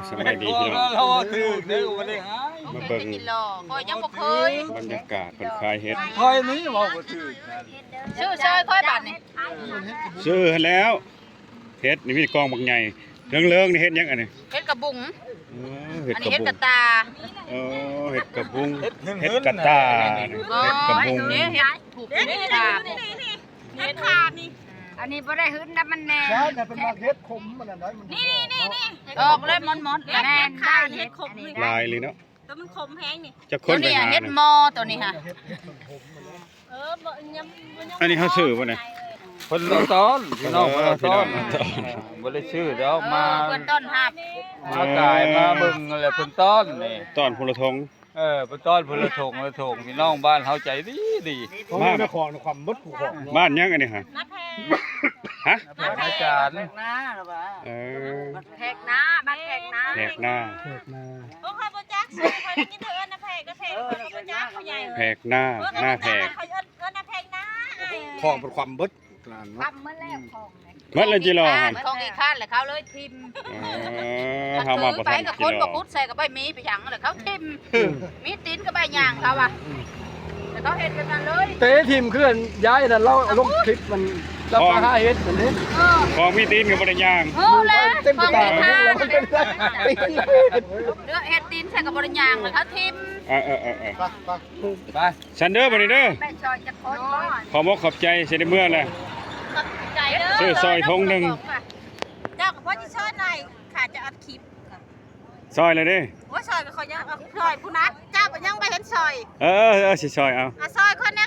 สบายดีพี่น้อง เราถือเด้อบ่ได้หาย มาเบิ่ง กินหล่อคอยยังบ่เคย บรรยากาศคนขายเฮ็ด คอยนี้บ่บ่ถือ ชื่อเชยคอยบัดนี่ ซื้อให้แล้วเฮ็ดนี่มีกองบักใหญ่เรื่องๆนี่เฮ็ดหยังอันนี้ เฮ็ดกระบุง อ๋อเฮ็ด อัน ก นี้ ระ เฮ็ด บุ ก ง ระตา อ๋อเฮ็ดกระบุงเฮ็ดกระตาเฮ็ดกระบุง นี่เฮ็ดถูกเฮ็ดตา เฮ็ดขาดนี่ อันนี้บ่ได้หึนนะมันแน่ ใช่แต่เป็นมาเฮ็ดขมมันอันใดมัน นี่ ออกเลยมอนๆ เฮ็ด แล้ว ขาดเฮ็ดขมนี่ ลายเลยเนาะ แต่มันขมแพงนี่ จะค ตัวน ไป นี้ หา เฮ็ด น่ะ มอตัวนี้ค่ะ บ่ยัง อันนี้เฮาซื้อบ่เนี่ย เพิ่นละตอนพี่น้องเพิ่นละตอน พี่น้องละตอน บ่ได้ชื่อเดี๋ยวมา เพิ่นต้นหับ มากายมาเบิ่งอะไรเพิ่นต้อนนี่ ตอนพลทง เพิ่นต้อนเพิ่นละถงละถงพี่น้องบ้านเฮาใจดีดี บ้าน นครความมดผู้ของ บ้านยังอันนี้ฮะ น้าแพง ฮะ อาจารย์ เออ แพกหน้าบ้านแพกหน้า แพกหน้า บ่ค่อยบ่จักซื้อค่อยได้ยินเธอเอิ้นน้าแพงก็แพงบ่จักผู้ใหญ่ แพกหน้าหน้าแพก ค่อยเอิ้นน้าแพงนะ ของเป็นความมด ทำเมื่อแล้วของเลย มัดเลยจิรอหั่น ของอีกข้านแล้วเขาเลยทิม เฮามาบ่ ไป ทัน กับ กิ คน น ร บ่ อ คุดใส่กับใบมีไปหยังแล้วเขาทิมมีตีนกับใบยางเขาอ่ะแต่เขาเฮ็ดกันนั่นเลย เตะทีมเคลื่อนย้ายนั่นเราลงคลิปมันรับมาหาเฮ็ดเหมือนนี้ เออ ของมีตีนกับบ่ได้ย่าง โอ้แล้ว เต็ม ของ ตา อีกข้าน แล้วมันเป็นตีน เลือเฮ็ดตีนใส่กับบริยางเลยเขาทิม เออ ไป ซันเดอร์บ่นี่เด้อ ได้ซอยจะคนบ่ ขอบอกขอบใจเสิได้เมื่อแหละ ใจเด้อ ซื้อซอยทงหนึ่ง เจ้าก็พอสิเชิญหน่อยค่ะจะอัดคลิป ซอยเลยเด้ ว่าซอยก็ขอยยังซอยผู้นัดเจ้าก็ยังบ่เห็นซอย เออสิซอยเอา ซอยคนนี้